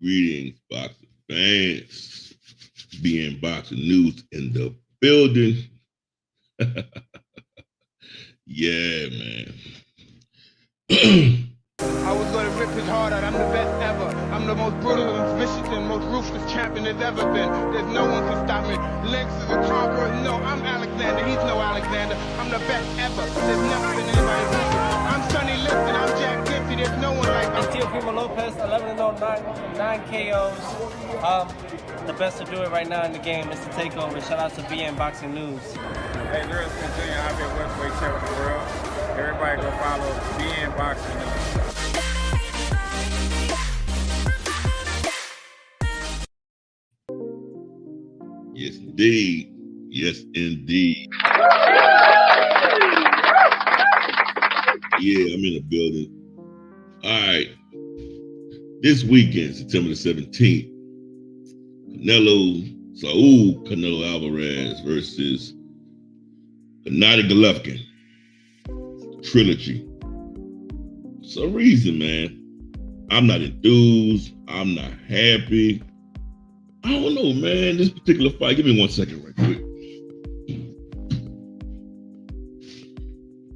Greetings, boxing fans. Being boxing news in the building. Yeah, man. I was gonna rip his heart out. I'm the best ever. I'm the most brutal and vicious and most ruthless champion there's ever been. There's no one can stop me. Lex is a conqueror. No, I'm Alexander. He's no Alexander. I'm the best ever. There's never been anybody like me. I'm Sonny Liston. I'm Jack Dempsey. There's no one like me. It's Teofimo Lopez, 11-0, 9 KOs. The best to do it right now in the game is to take over. Shout out to BN Boxing News. Hey, Lewis continue. I've been welterweight champ of the world. Everybody go follow BN Boxing News. Yes, indeed. Yes, indeed. Yeah, I'm in the building. All right. This weekend, September the 17th, Canelo Alvarez versus Gennady Golovkin. Trilogy. For some reason, man, I'm not enthused. I'm not happy. I don't know, man. This particular fight, give me 1 second right quick.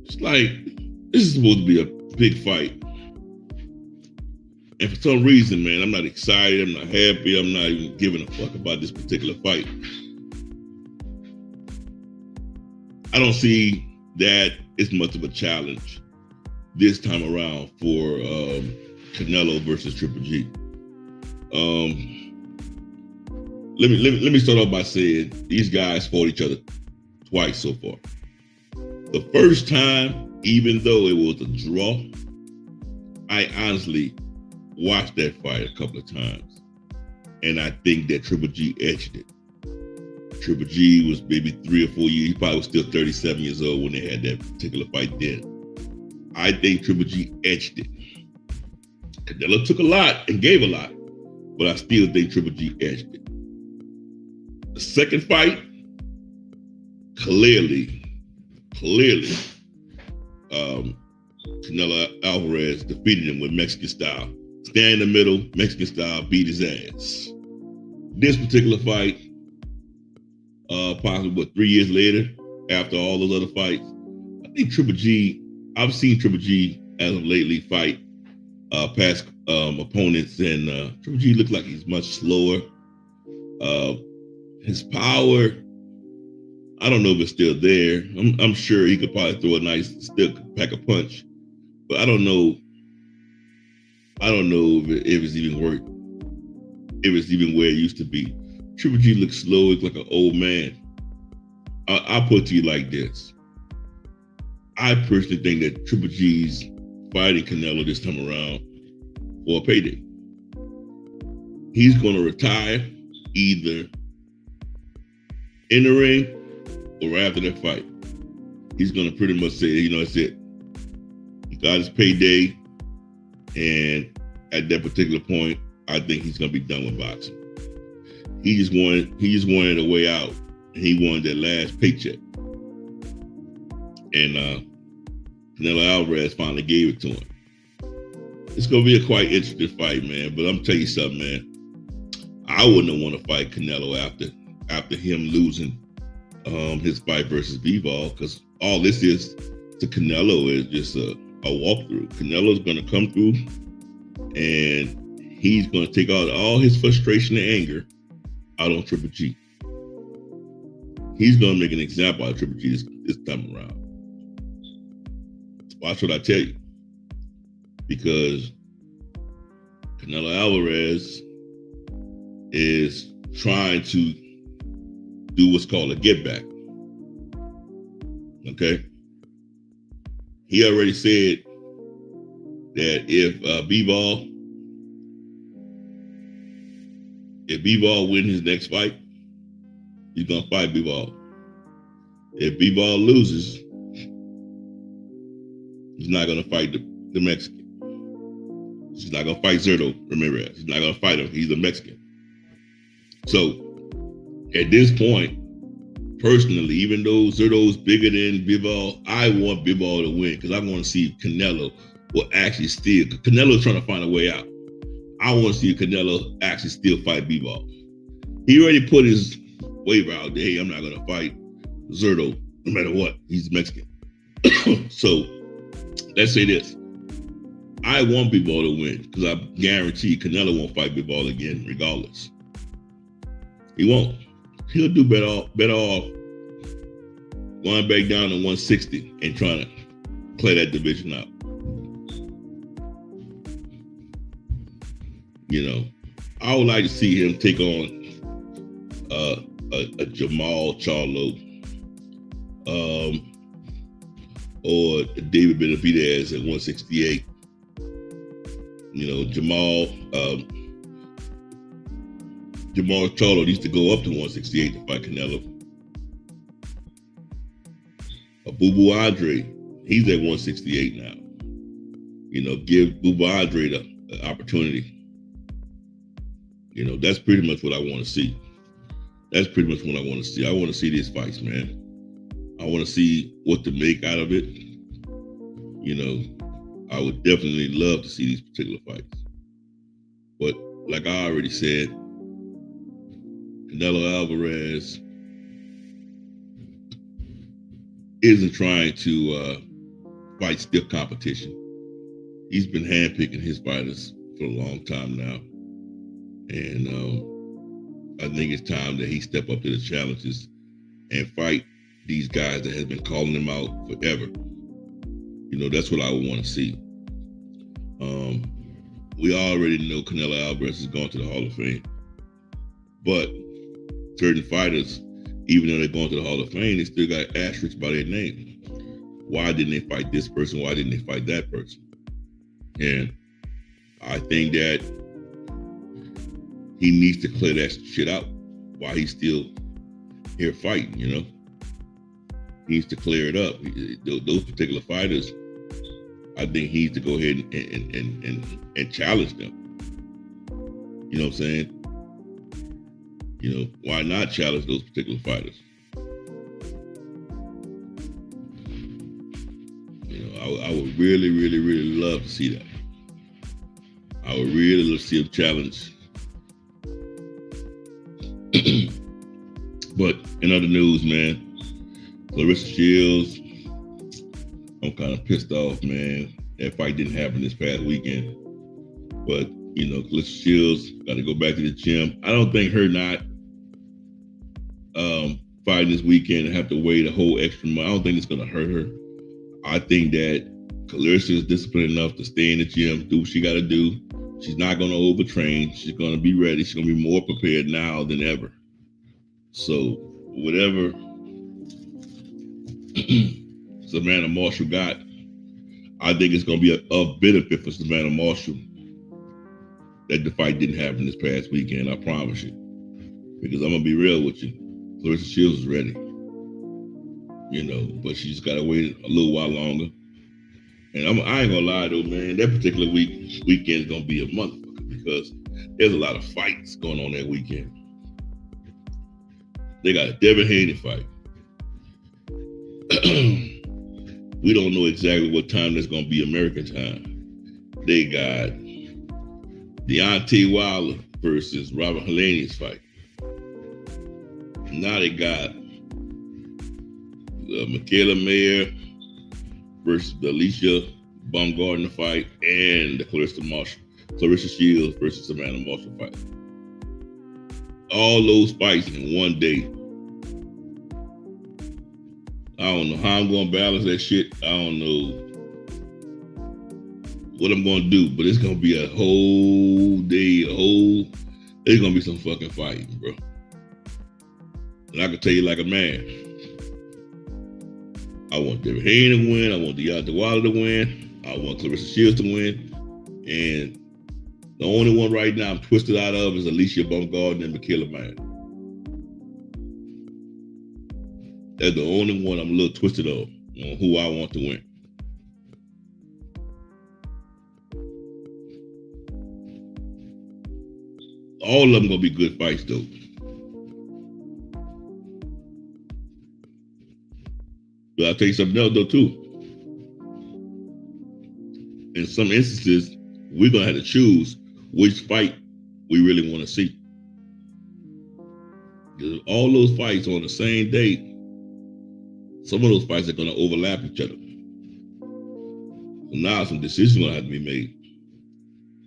It's like, this is supposed to be a big fight. And for some reason, man, I'm not excited. I'm not happy. I'm not even giving a fuck about this particular fight. I don't see that it's much of a challenge this time around for Canelo versus Triple G. Let me start off by saying these guys fought each other twice so far. The first time, even though it was a draw, I honestly watched that fight a couple of times, and I think that Triple G edged it. Triple G was maybe 3 or 4 years. He probably was still 37 years old when they had that particular fight then. I think Triple G edged it. Canelo took a lot and gave a lot, but I still think Triple G edged it. The second fight, clearly, Canelo Alvarez defeated him with Mexican style. Stand in the middle, Mexican style, beat his ass. This particular fight, possibly 3 years later, after all those other fights, I think Triple G, I've seen Triple G as of lately fight past opponents, and Triple G looks like he's much slower. His power, I don't know if it's still there. I'm sure he could probably throw a nice, still pack a punch, but I don't know if it's even work, if it's even where it used to be. Triple G looks slow, looks like an old man. I'll put it to you like this. I personally think that Triple G's fighting Canelo this time around for a payday. He's going to retire either in the ring or after that fight. He's going to pretty much say, that's it. He got his payday, and at that particular point, I think he's going to be done with boxing. He just wanted a way out, and he wanted that last paycheck. And Canelo Alvarez finally gave it to him. It's going to be a quite interesting fight, man. But I'm going to tell you something, man. I wouldn't want to fight Canelo after him losing his fight versus Bivol, because all this is to Canelo is just a walkthrough. Canelo's going to come through, and he's going to take out all his frustration and anger out on Triple G. He's going to make an example out of Triple G this time around. Watch what I tell you. Because Canelo Alvarez is trying to do what's called a get back. Okay? He already said that if Bivol wins his next fight, he's gonna fight Bivol. If Bivol loses, he's not gonna fight the Mexican. He's not gonna fight Zurdo Ramirez. He's not gonna fight him. He's a Mexican. So at this point, personally, even though Zurdo's bigger than Bivol, I want Bivol to win because I want to see if Canelo will actually steal. Canelo's trying to find a way out. I want to see Canelo actually still fight Bivol. He already put his waiver out there. Hey, I'm not gonna fight Zerto no matter what. He's Mexican. So let's say this. I want Bivol to win because I guarantee Canelo won't fight Bivol again regardless. He won't. He'll do better off going back down to 160 and trying to play that division out. You know, I would like to see him take on a Jamal Charlo or David Benavidez at 168. You know, Jamal Charlo needs to go up to 168 to fight Canelo. Bubu Andre, he's at 168 now. You know, give Bubu Andre the opportunity. You know, that's pretty much what I want to see. That's pretty much what I want to see. I want to see these fights, man. I want to see what to make out of it. You know, I would definitely love to see these particular fights. But like I already said, Canelo Alvarez isn't trying to fight stiff competition. He's been handpicking his fighters for a long time now. And I think it's time that he step up to the challenges and fight these guys that have been calling him out forever. You know, that's what I would want to see. We already know Canelo Alvarez is going to the Hall of Fame. But certain fighters, even though they're going to the Hall of Fame, they still got asterisks by their name. Why didn't they fight this person? Why didn't they fight that person? And I think that he needs to clear that shit out while he's still here fighting, you know? He needs to clear it up. Those particular fighters, I think he needs to go ahead and challenge them. You know what I'm saying? You know, why not challenge those particular fighters? You know, I would really, really, really love to see that. I would really love to see him challenge. But in other news, man, Clarissa Shields, I'm kind of pissed off, man. That fight didn't happen this past weekend. But, you know, Clarissa Shields got to go back to the gym. I don't think her not fighting this weekend and have to wait a whole extra month, I don't think it's going to hurt her. I think that Clarissa is disciplined enough to stay in the gym, do what she got to do. She's not going to overtrain. She's going to be ready. She's going to be more prepared now than ever. So whatever Savannah Marshall got, I think it's going to be a benefit for Savannah Marshall that the fight didn't happen this past weekend. I promise you. Because I'm going to be real with you. Clarissa Shields is ready. You know, but she's got to wait a little while longer. And I ain't going to lie, though, man. That particular weekend is going to be a motherfucker because there's a lot of fights going on that weekend. They got a Devin Haney fight. We don't know exactly what time that's going to be American time. They got Deontay Wilder versus Robert Helenius fight. Now they got Michaela Mayer versus the Alicia Baumgardner fight and the Clarissa Shields versus Savannah Marshall fight. All those fights in one day. I don't know how I'm going to balance that shit. I don't know what I'm going to do, but it's going to be a whole day, there's going to be some fucking fighting, bro. And I can tell you like a man, I want Devin Haney to win. I want Deontay Wilder to win. I want Clarissa Shields to win. And the only one right now I'm twisted out of is Alicia Baumgardner and Michaela Mayer. That's the only one I'm a little twisted of on who I want to win. All of them gonna be good fights though. But I'll tell you something else though too. In some instances, we're gonna have to choose which fight we really want to see. Because all those fights on the same day, some of those fights are going to overlap each other. So now some decisions are going to have to be made.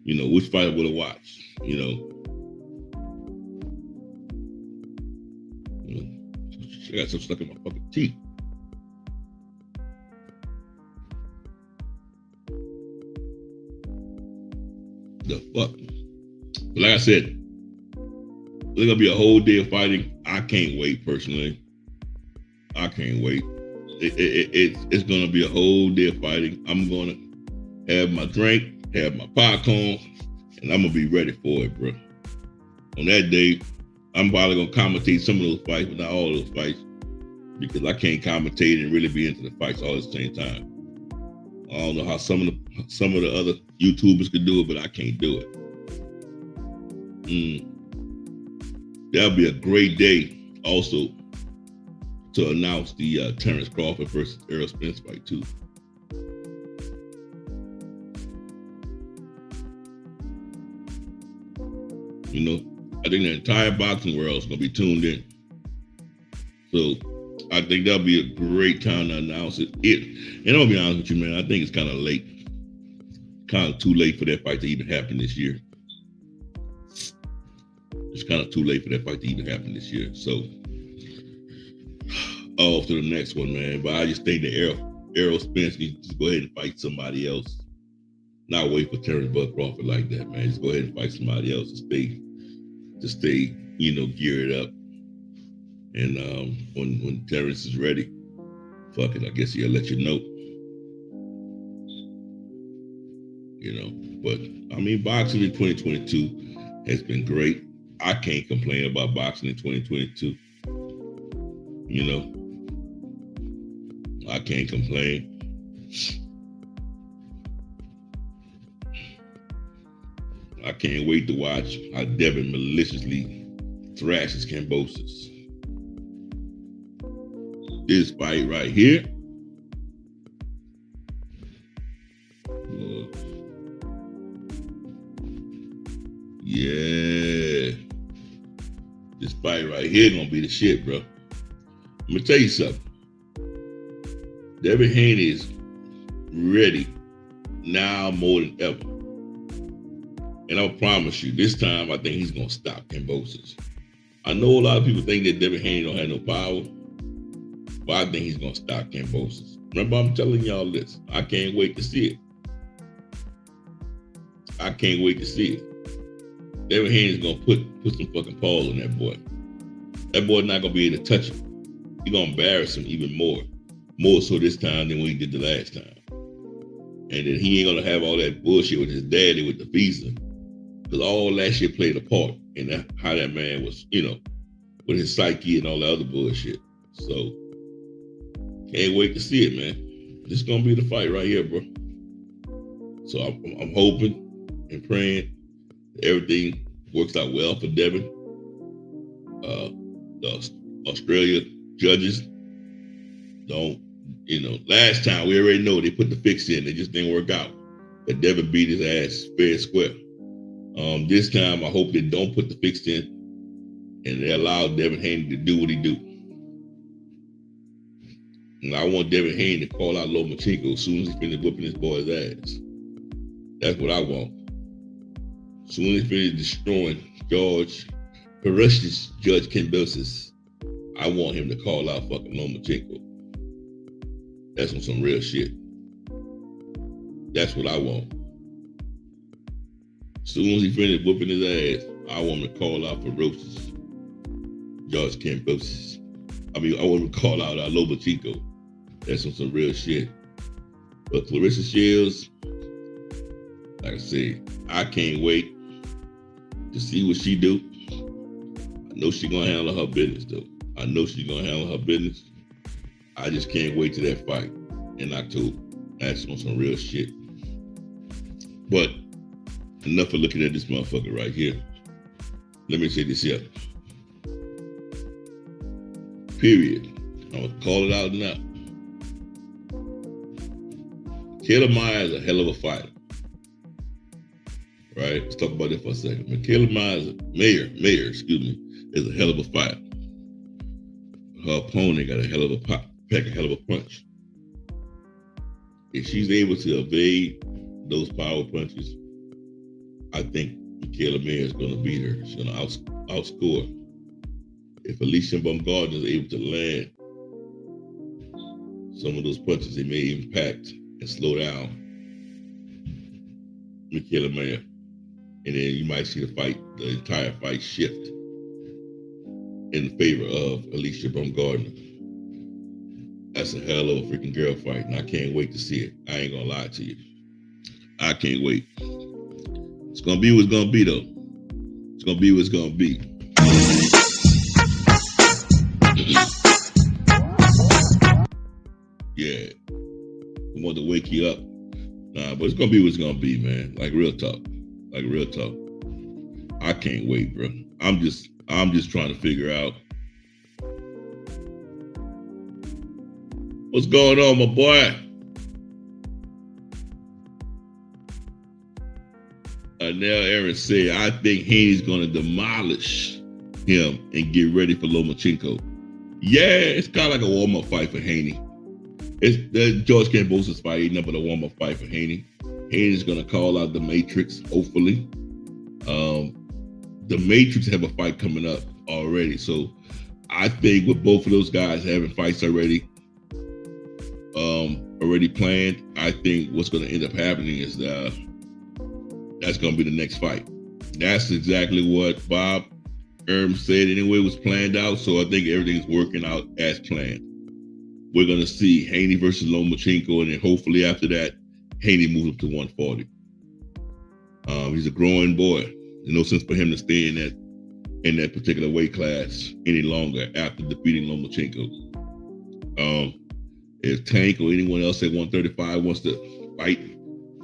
You know, which fight I want to watch, you know. I got something stuck in my fucking teeth. The fuck? But like I said, there's gonna be a whole day of fighting. I can't wait personally. I can't wait. It's gonna be a whole day of fighting. I'm gonna have my drink, have my popcorn, and I'm gonna be ready for it, bro. On that day, I'm probably gonna commentate some of those fights, but not all those fights, because I can't commentate and really be into the fights all at the same time. I don't know how some of the other YouTubers could do it, but I can't do it. That'll be a great day also to announce the Terrence Crawford versus Errol Spence fight too. You know, I think the entire boxing world is gonna be tuned in. So I think that'll be a great time to announce it. And I'll be honest with you, man, I think it's kind of late. Kind of too late for that fight to even happen this year. It's kind of too late for that fight to even happen this year. So off to the next one, man. But I just think that Errol Spence needs to go ahead and fight somebody else. Not wait for Terrence Bud Crawford like that, man. Just go ahead and fight somebody else to stay, you know, geared up. And when Terrence is ready, fuck it, I guess he'll let you know. You know, but I mean, boxing in 2022 has been great. I can't complain about boxing in 2022. You know, I can't complain. I can't wait to watch how Devin maliciously thrashes Kambosos. This fight right here. Yeah. This fight right here gonna be the shit, bro. I'm gonna tell you something. Devin Haney is ready now more than ever. And I'll promise you, this time I think he's gonna stop Kambosos. I know a lot of people think that Devin Haney don't have no power, but I think he's gonna stop Kambosos. Remember, I'm telling y'all this. I can't wait to see it. I can't wait to see it. Devin Haney's gonna put some fucking paws on that boy. That boy's not gonna be able to touch him. He's gonna embarrass him even more. More so this time than when he did the last time. And then he ain't gonna have all that bullshit with his daddy with the visa. Because all that shit played a part in how that man was, you know, with his psyche and all the other bullshit. So, can't wait to see it, man. This is gonna be the fight right here, bro. So I'm hoping and praying that everything works out well for Devin. The Australia judges don't, you know, last time we already know they put the fix in, it just didn't work out. That Devin beat his ass fair and square. This time I hope they don't put the fix in and they allow Devin Haney to do what he do. And I want Devin Haney to call out Lomachenko as soon as he finishes whooping his boy's ass. That's what I want. As soon as he finishes destroying George Kambosos, I want him to call out fucking Lomachenko. That's on some real shit. That's what I want. As soon as he finished whooping his ass, I want him to call out ferocious George Kambosos. I want him to call out Lomachenko. That's on some real shit. But Clarissa Shields, like I said, I can't wait to see what she do. I know she's gonna handle her business though. I know she's gonna handle her business. I just can't wait to that fight in October. That's on some real shit. But enough of looking at this motherfucker right here. Let me say this here. Period. I'm gonna call it out now. Taylor Meyer is a hell of a fighter. right? Let's talk about that for a second. Michaela Mayer, excuse me, is a hell of a fighter. Her opponent got a hell of a pack, a hell of a punch. If she's able to evade those power punches, I think Michaela Mayer is going to beat her. She's going to outscore. If Alicia Baumgardner is able to land some of those punches, they may impact and slow down Michaela Mayer. And then you might see the entire fight shift in favor of Alicia Baumgardner. That's a hell of a freaking girl fight, and I can't wait to see it. I ain't gonna lie to you. I can't wait. It's gonna be what's gonna be, though. It's gonna be what's gonna be. Yeah. I want to wake you up. Nah, but it's gonna be what's gonna be, man. Like real talk. Like real talk. I can't wait, bro. I'm just trying to figure out what's going on, my boy. Now Aaron said, I think Haney's gonna demolish him and get ready for Lomachenko. Yeah, it's kind of like a warm-up fight for Haney. It's George Kambosos fight ain't nothing but a warm-up fight for Haney. Haney's gonna call out the Matrix, hopefully. The Matrix have a fight coming up already, so I think with both of those guys having fights already planned, I think what's going to end up happening is that's going to be the next fight. That's exactly what Bob Erm said anyway, was planned out, so I think everything's working out as planned. We're going to see Haney versus Lomachenko, and then hopefully after that, Haney moves up to 140. He's a growing boy. There's no sense for him to stay in that particular weight class any longer after defeating Lomachenko. If Tank or anyone else at 135 wants to fight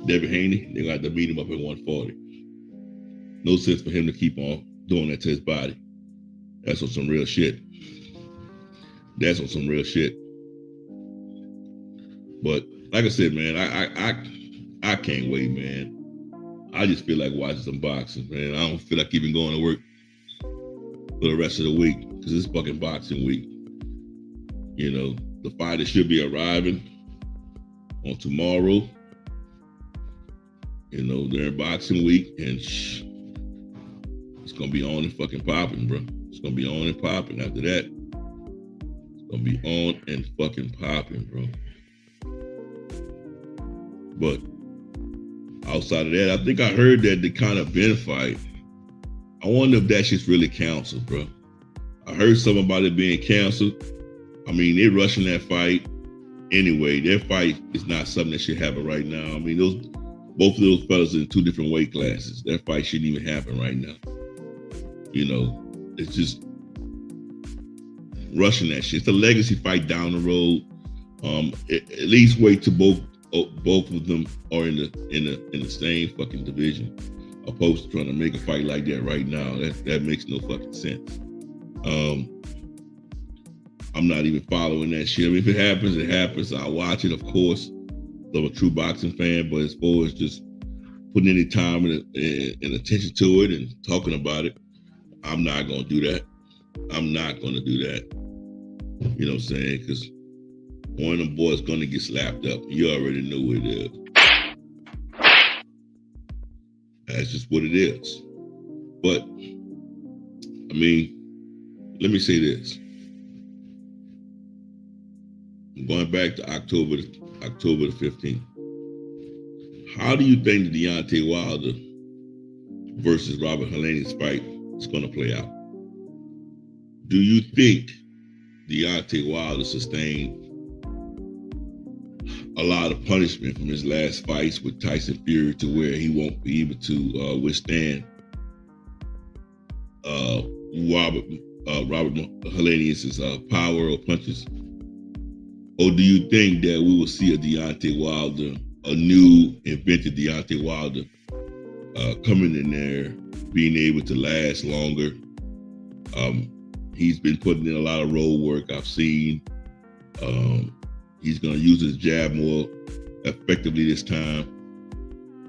Devin Haney, they're going to have to beat him up at 140. No sense for him to keep on doing that to his body. That's on some real shit. That's on some real shit. But like I said, man, I can't wait, man. I just feel like watching some boxing, man. I don't feel like even going to work for the rest of the week because it's fucking boxing week. You know, the fighters should be arriving on tomorrow. You know, they're in boxing week, and it's gonna be on and fucking popping, bro. It's gonna be on and popping after that. It's gonna be on and fucking popping, bro. But outside of that, I think I heard that the kind of Ben fight, I wonder if that shit's really canceled, bro. I heard something about it being canceled. I mean, they're rushing that fight anyway. Their fight is not something that should happen right now. I mean, both of those fellas are in two different weight classes. That fight shouldn't even happen right now. You know, it's just rushing that shit. It's a legacy fight down the road. At least wait till both of them are in the same fucking division, opposed to trying to make a fight like that right now. That makes no fucking sense. I'm not even following that shit. I mean, if it happens, it happens. I'll watch it, of course. I'm a true boxing fan, but as far as just putting any time and attention to it and talking about it, I'm not gonna do that. I'm not gonna do that. You know what I'm saying? Because one of them boys gonna get slapped up. You already know what it is. That's just what it is. But I mean, let me say this. I'm going back to October the 15th. How do you think the Deontay Wilder versus Robert Helenius fight is going to play out? Do you think Deontay Wilder sustained a lot of punishment from his last fights with Tyson Fury to where he won't be able to withstand Robert Helenius' power or punches? Or do you think that we will see a Deontay Wilder, a new invented Deontay Wilder, coming in there, being able to last longer? He's been putting in a lot of road work, I've seen. He's going to use his jab more effectively this time.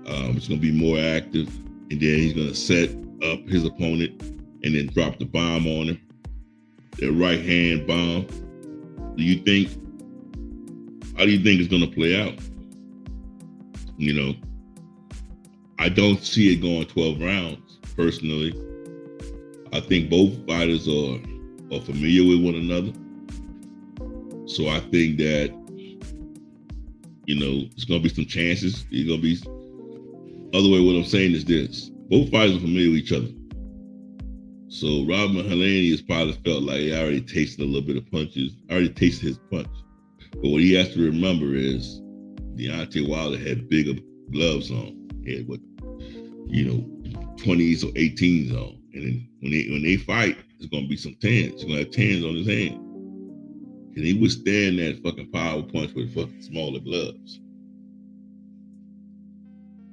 It's going to be more active. and then he's gonna set up his opponent and then drop the bomb on him, the right hand bomb. How do you think it's gonna play out? You know, I don't see it going 12 rounds personally. I think both fighters are familiar with one another. So I think that, you know, it's going to be some chances. It's going to be, other way what I'm saying is this. Both fighters are familiar with each other. So Robert Helenius has probably felt like he already tasted a little bit of punches. Already tasted his punch. But what he has to remember is Deontay Wilder had bigger gloves on. He had 20s or 18s on. And then when they fight, it's going to be some 10s. He's going to have 10s on his hand. Can he withstand that fucking power punch with fucking smaller gloves?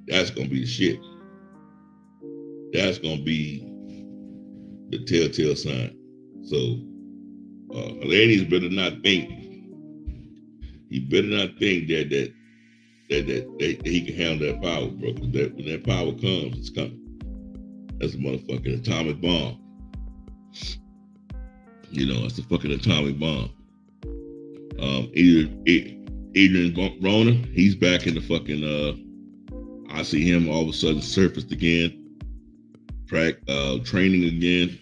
That's gonna be the shit. That's gonna be the telltale sign. So Helenius better not think. He better not think that he can handle that power, bro. Because when that power comes, it's coming. That's a motherfucking atomic bomb. You know, it's a fucking atomic bomb. Adrian Broner, he's back in the fucking. I see him all of a sudden surfaced again, training again.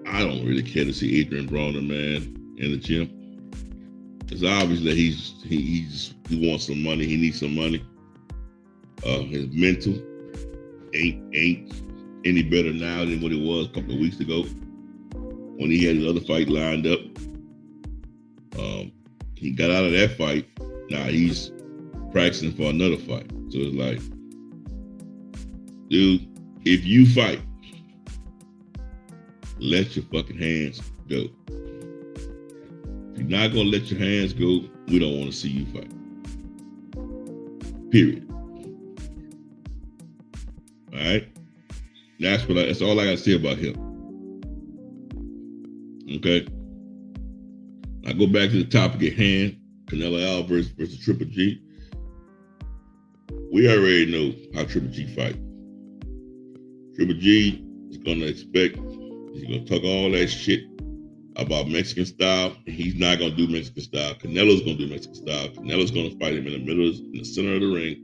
I don't really care to see Adrian Broner, man, in the gym. It's obvious that he wants some money. He needs some money. His mental ain't any better now than what it was a couple of weeks ago when he had his other fight lined up. He got out of that fight. Now he's practicing for another fight. So it's like, dude, if you fight, let your fucking hands go. If you're not gonna let your hands go, we don't want to see you fight. Period. All right? That's all I gotta say about him. Okay? I go back to the topic at hand, Canelo Alvarez versus Triple G. We already know how Triple G fight. Triple G is gonna expect, he's gonna talk all that shit about Mexican style. He's not gonna do Mexican style. Canelo's gonna do Mexican style. Canelo's gonna fight him in the center of the ring.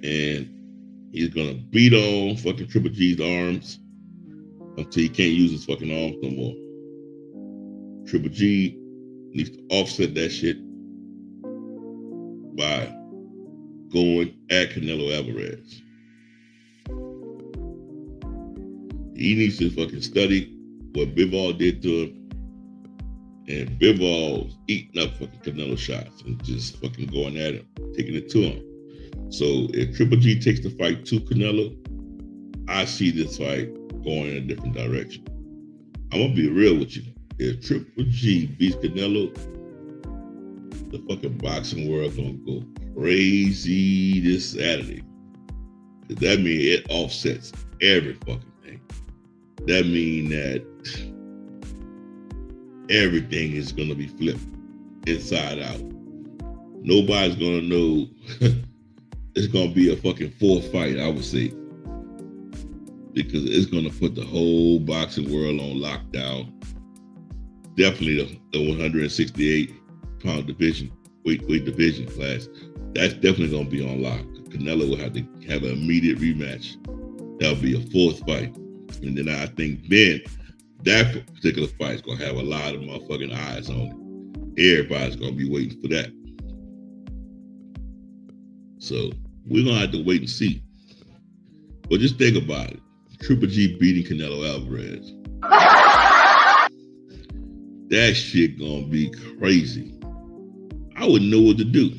And he's gonna beat on fucking Triple G's arms until he can't use his fucking arms no more. Triple G needs to offset that shit by going at Canelo Alvarez. He needs to fucking study what Bivol did to him, and Bivol's eating up fucking Canelo shots and just fucking going at him, taking it to him. So if Triple G takes the fight to Canelo, I see this fight going in a different direction. I'm gonna be real with you. If Triple G beats Canelo, the fucking boxing world gonna go crazy this Saturday. Cause that means it offsets every fucking thing. That means that everything is gonna be flipped inside out. Nobody's gonna know. It's gonna be a fucking fourth fight, I would say, because it's gonna put the whole boxing world on lockdown. Definitely the 168-pound division, weight division class. That's definitely gonna be on lock. Canelo will have to have an immediate rematch. That'll be a fourth fight, and then I think then that particular fight is gonna have a lot of motherfucking eyes on it. Everybody's gonna be waiting for that. So we're gonna have to wait and see. But just think about it. Triple G beating Canelo Alvarez. That shit gonna be crazy. I wouldn't know what to do.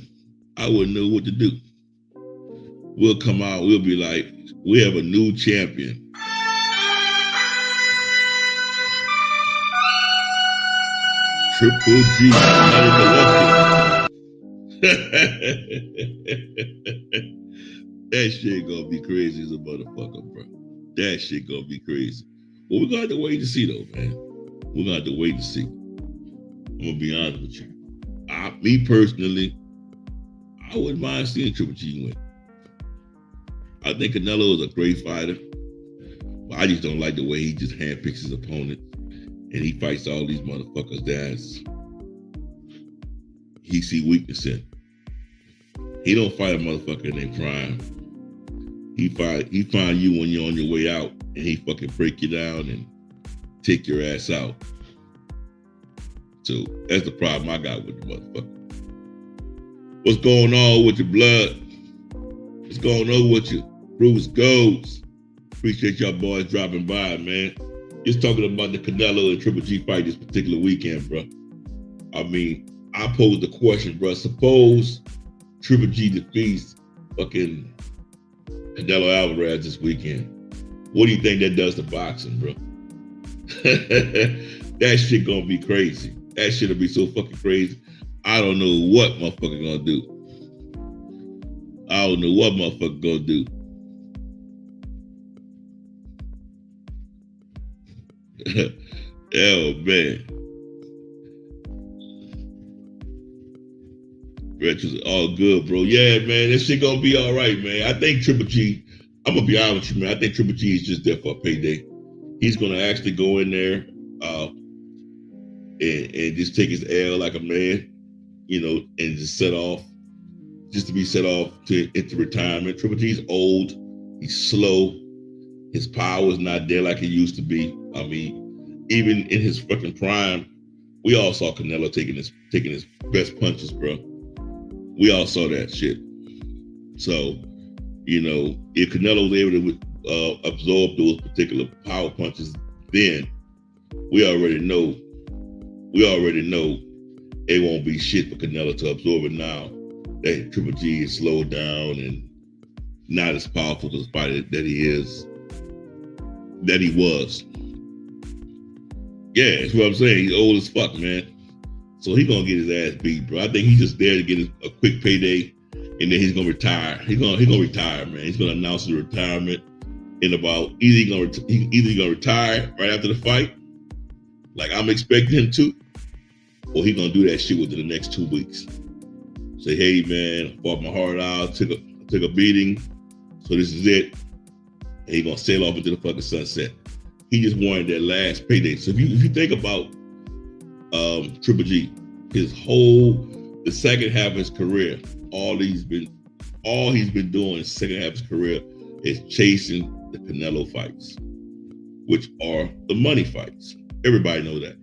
We'll come out, we'll be like, we have a new champion. Triple G. That shit gonna be crazy as a motherfucker, bro. That shit gonna be crazy. But we're gonna have to wait to see though, man. We're gonna have to wait and see. I'm gonna be honest with you. Me personally, I wouldn't mind seeing Triple G win. I think Canelo is a great fighter, but I just don't like the way he just handpicks his opponent and he fights all these motherfuckers that he see weakness in. He don't fight a motherfucker in their prime. He find you when you're on your way out, and he fucking break you down and take your ass out. So that's the problem I got with the motherfucker. What's going on with your blood? What's going on with you? Bruce Goes. Appreciate y'all boys dropping by, man. Just talking about the Canelo and Triple G fight this particular weekend, bro. I mean, I posed the question, bro. Suppose Triple G defeats fucking Canelo Alvarez this weekend. What do you think that does to boxing, bro? That shit gonna be crazy. That shit'll be so fucking crazy. I don't know what motherfucker gonna do. I don't know what motherfucker gonna do. Oh man. Retros are all good, bro. Yeah, man, this shit gonna be all right, man. I think Triple G, I'm gonna be honest with you, man. I think Triple G is just there for a payday. He's gonna actually go in there and just take his L like a man, you know, and just to be set off into retirement. Triple G's old, he's slow, his power is not there like it used to be. I mean, even in his fucking prime, we all saw Canelo taking his best punches, bro. We all saw that shit. So, you know, if Canelo was able to absorb those particular power punches, then we already know it won't be shit for Canelo to absorb it now that Triple G is slowed down and not as powerful as a fighter that he was. Yeah, that's what I'm saying. He's old as fuck, man. So he's gonna get his ass beat, bro. I think he's just there to get a quick payday, and then he's gonna retire. He's gonna retire, man. He's gonna announce his retirement in about either he's gonna retire right after the fight, like I'm expecting him to, or he's gonna do that shit within the next 2 weeks. Say, hey man, I fought my heart out, took a beating, so this is it. And he's gonna sail off into the fucking sunset. He just wanted that last payday. So if you think about Triple G, the second half of his career, all he's been doing in the second half of his career is chasing the Canelo fights, which are the money fights. Everybody know that.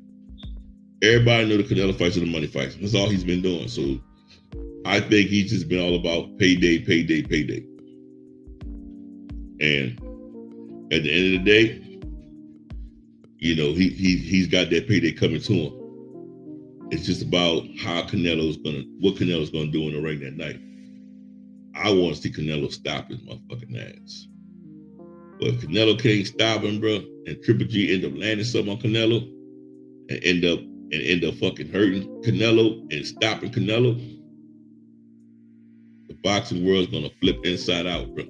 Everybody know the Canelo fights are the money fights. That's all he's been doing. So I think he's just been all about payday. And at the end of the day, you know, he's got that payday coming to him. It's just about what Canelo's gonna do in the ring that night. I want to see Canelo stop his motherfucking ass. But if Canelo can't stop him, bro, and Triple G end up landing something on Canelo and end up fucking hurting Canelo and stopping Canelo, the boxing world's gonna flip inside out, bro.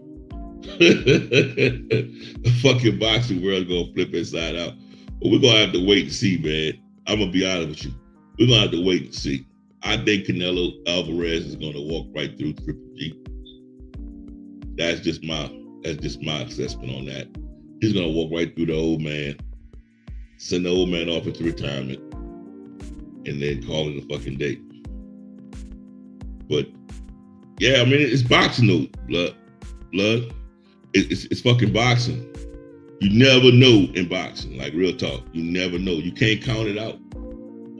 The fucking boxing world's gonna flip inside out. But we're gonna have to wait and see, man. I'm gonna be honest with you. We're gonna have to wait and see. I think Canelo Alvarez is gonna walk right through Triple G. That's just my assessment on that. He's gonna walk right through the old man, send the old man off into retirement, and then call it a fucking day. But yeah, I mean, it's boxing though, blood. It's fucking boxing. You never know in boxing, like real talk. You never know. You can't count it out.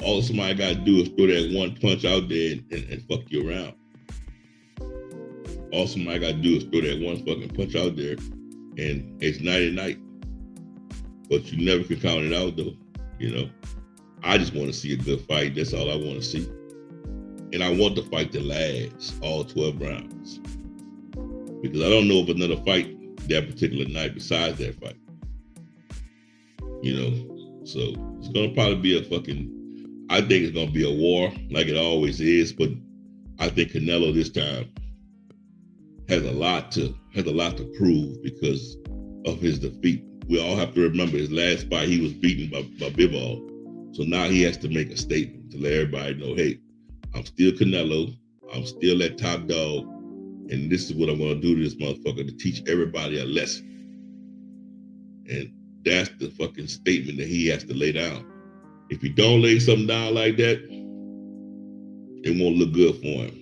All somebody got to do is throw that one punch out there and fuck you around. All somebody got to do is throw that one fucking punch out there and it's night and night. But you never can count it out though, you know. I just want to see a good fight. That's all I want to see. And I want the fight to last all 12 rounds. Because I don't know of another fight that particular night besides that fight. You know, so it's going to probably be I think it's going to be a war like it always is, but I think Canelo this time has a lot to prove because of his defeat. We all have to remember his last fight, he was beaten by Bivol. So now he has to make a statement to let everybody know, hey, I'm still Canelo. I'm still that top dog. And this is what I'm gonna do to this motherfucker, to teach everybody a lesson. And that's the fucking statement that he has to lay down. If he don't lay something down like that, it won't look good for him.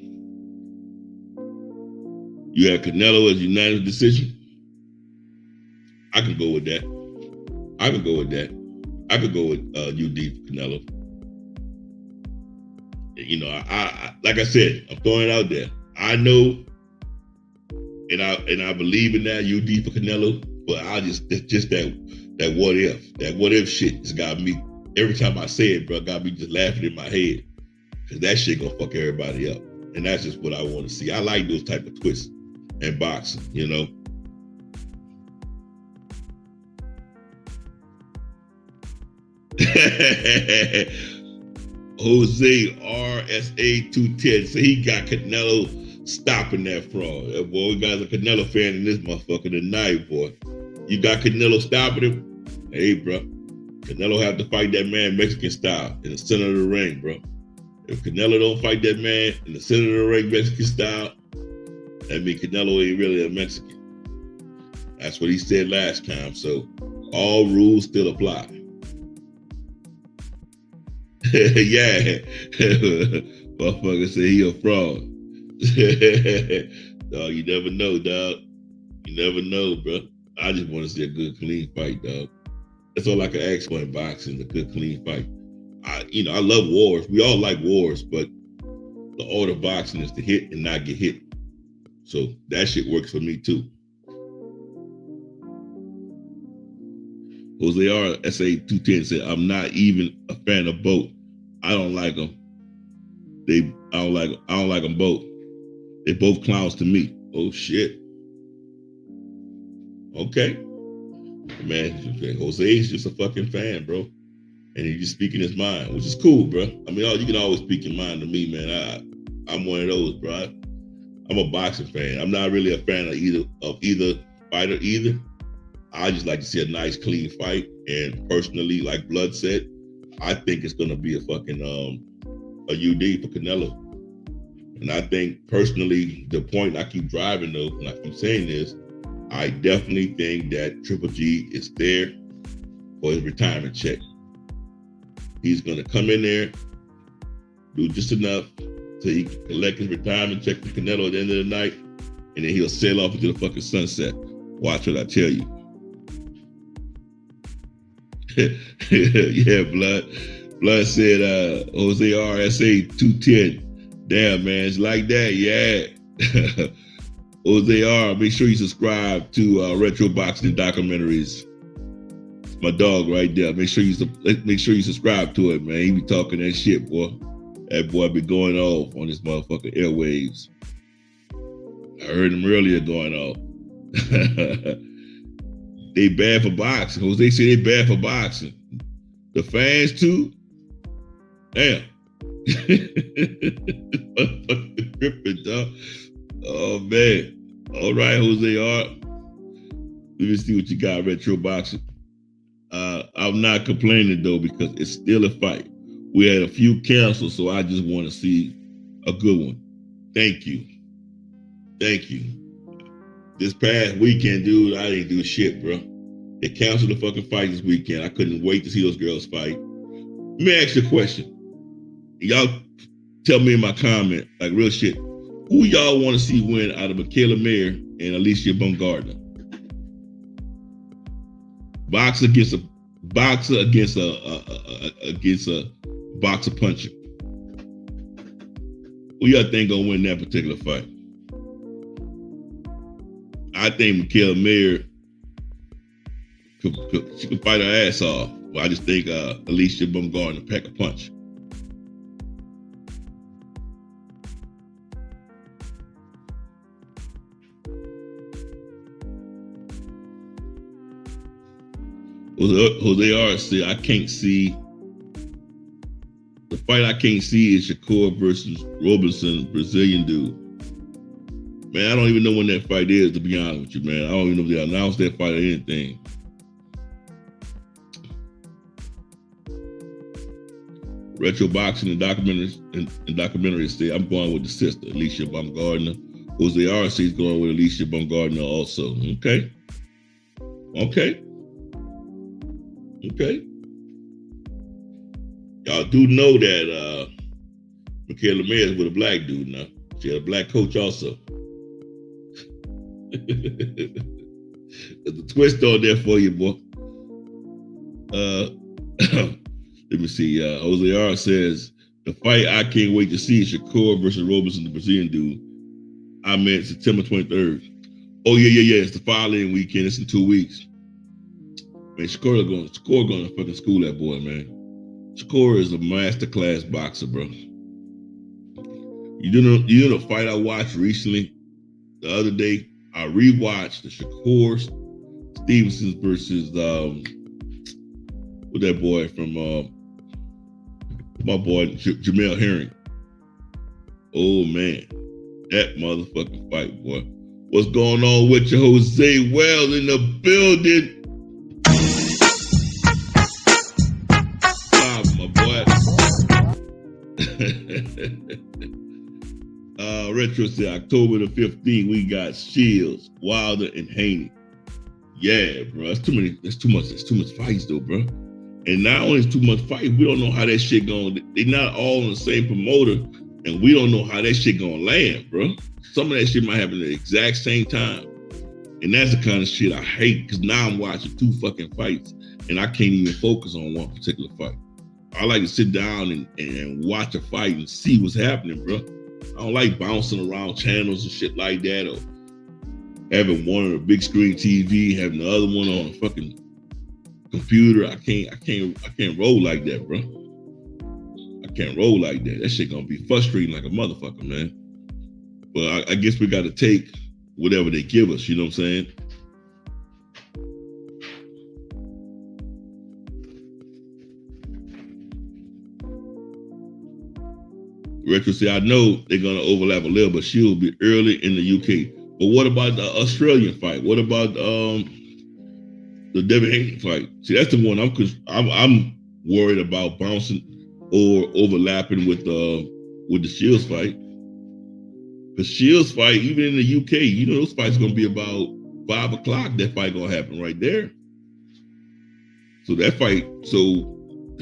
You have Canelo as unanimous decision. I can go with that. I could go with UD for Canelo. You know, I like I said, I'm throwing it out there. I know, and I believe in that UD for Canelo, but it's just that what if shit has got me, every time I say it, bro, got me just laughing in my head, because that shit gonna fuck everybody up, and that's just what I want to see. I like those type of twists in boxing, you know. Jose RSA 210, so he got Canelo stopping that fraud. Boy, we got a Canelo fan in this motherfucker tonight, boy. You got Canelo stopping him? Hey, bro. Canelo have to fight that man Mexican style in the center of the ring, bro. If Canelo don't fight that man in the center of the ring Mexican style, that means Canelo ain't really a Mexican. That's what he said last time, so all rules still apply. Yeah. Motherfucker say he a fraud. Dog, you never know, dog. You never know, bro. I just want to see a good, clean fight, dog. That's all I can ask for in boxing, a good, clean fight. I love wars. We all like wars, but the art of boxing is to hit and not get hit. So that shit works for me too. Jose R. SA 210 said, I'm not even a fan of both. I don't like them. I don't like them both. They both clowns to me. Oh shit. Okay. Man, Jose is just a fucking fan, bro. And he's just speaking his mind, which is cool, bro. I mean, you can always speak your mind to me, man. I'm one of those, bro. I'm a boxing fan. I'm not really a fan of either fighter either. I just like to see a nice, clean fight. And personally, like Blood said, I think it's gonna be a fucking a UD for Canelo. And I think personally, the point I keep driving though, and I keep saying this, I definitely think that Triple G is there for his retirement check. He's gonna come in there, do just enough so he can collect his retirement check for Canelo at the end of the night, and then he'll sail off into the fucking sunset. Watch what I tell you. Yeah, Blood said Jose RSA 210. Damn, man, it's like that, yeah. Jose R, make sure you subscribe to Retro Boxing Documentaries. It's my dog right there. Make sure you subscribe to it, man. He be talking that shit, boy. That boy be going off on this motherfucking airwaves. I heard him earlier going off. They bad for boxing. Jose said they bad for boxing. The fans too? Damn. Motherfucking tripping, dog. Oh man. All right, Jose R. Let me see what you got, Retro Boxing. I'm not complaining though, because it's still a fight. We had a few canceled, so I just want to see a good one. Thank you. This past weekend, dude, I didn't do shit, bro. They canceled the fucking fight this weekend. I couldn't wait to see those girls fight. Let me ask you a question. Y'all tell me in my comment, like real shit, who y'all want to see win out of Michaela Mayer and Alicia Baumgardner? Boxer against a boxer puncher. Who y'all think gonna win that particular fight? I think Michaela Mayer she can fight her ass off. But I just think Alicia Baumgardner pack a punch. Jose R said, I can't see. The fight I can't see is Shakur versus Robinson, Brazilian dude. Man, I don't even know when that fight is, to be honest with you, man. I don't even know if they announced that fight or anything. Retro Boxing and documentaries say, I'm going with the sister, Alicia Baumgardner. Jose RC is going with Alicia Baumgardner also. Okay. Y'all do know that Michaela Mayer is with a black dude now. She had a black coach also. There's a twist on there for you, boy. Let me see. Jose R says, the fight I can't wait to see is Shakur versus Robertson, the Brazilian dude. I meant September 23rd. Oh, yeah. It's the following weekend. It's in 2 weeks. Man, Shakur going to fucking school that boy, man. Shakur is a masterclass boxer, bro. You know the fight I watched recently the other day? I rewatched the Shakur Stevenson versus with that boy from my boy Jamel Herring. Oh man, that motherfucking fight, boy. What's going on with you, Jose Wells in the building? My boy. Retro said October the 15th, we got Shields, Wilder, and Haney. Yeah, bro. That's too much fights though, bro. And not only is too much fight, we don't know how that shit going. They're not all on the same promoter, and we don't know how that shit gonna land, bro. Some of that shit might happen at the exact same time. And that's the kind of shit I hate, because now I'm watching 2 fucking fights and I can't even focus on one particular fight. I like to sit down and watch a fight and see what's happening, bro. I don't like bouncing around channels and shit like that, or having one on a big screen TV, having the other one on a fucking computer. I can't roll like that, bro. I can't roll like that. That shit gonna be frustrating like a motherfucker, man. But I guess we gotta take whatever they give us, you know what I'm saying? Retro say, I know they're gonna overlap a little, but she'll be early in the UK. But what about the Australian fight? What about the Devin Haney fight? See, that's the one I'm worried about bouncing or overlapping with the Shields fight. The Shields fight, even in the UK, you know those fights gonna be about 5 o'clock. That fight gonna happen right there. So that fight,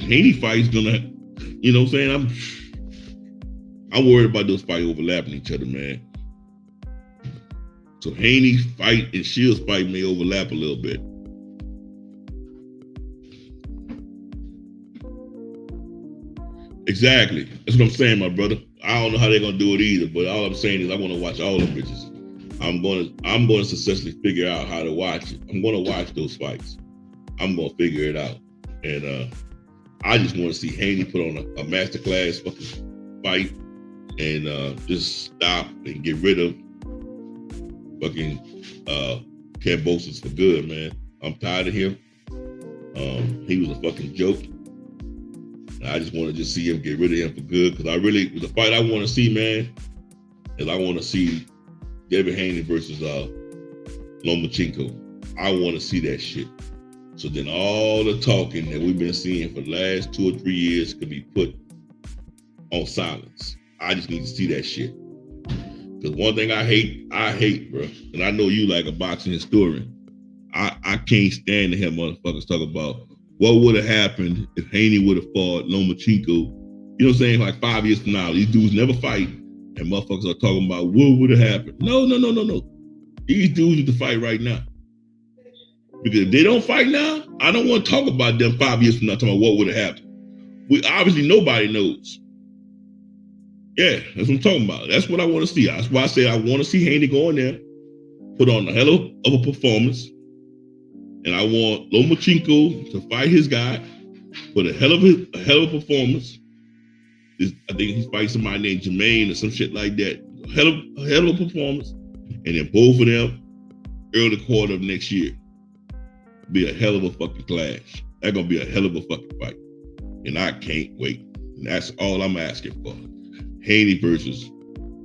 Haney fight's gonna, you know what I'm saying? I'm worried about those fights overlapping each other, man. So Haney's fight and Shields' fight may overlap a little bit. Exactly. That's what I'm saying, my brother. I don't know how they're gonna do it either, but all I'm saying is I want to watch all them bitches. I'm going to successfully figure out how to watch it. I'm going to watch those fights. I'm going to figure it out, and I just want to see Haney put on a masterclass fucking fight and just stop and get rid of fucking Kambosos for good, man. I'm tired of him. He was a fucking joke. I just want to see him get rid of him for good, because the fight I want to see, man, is I want to see Devin Haney versus Lomachenko. I want to see that shit. So then all the talking that we've been seeing for the last 2 or 3 years could be put on silence. I just need to see that shit. Because one thing I hate, bro, and I know you like a boxing historian, I can't stand to hear motherfuckers talk about what would have happened if Haney would have fought Lomachenko. You know what I'm saying? Like 5 years from now, these dudes never fight, and motherfuckers are talking about what would have happened. No. These dudes need to fight right now. Because if they don't fight now, I don't want to talk about them 5 years from now, talking about what would have happened. Obviously nobody knows. Yeah, that's what I'm talking about. That's what I want to see. That's why I say I want to see Haney go in there, put on a hell of a performance, and I want Lomachenko to fight his guy, put a hell of a performance. I think he's fighting somebody named Jermaine or some shit like that. A hell of a performance, and then both of them early quarter of next year. Be a hell of a fucking clash. That's gonna be a hell of a fucking fight, and I can't wait. And that's all I'm asking for. Haney versus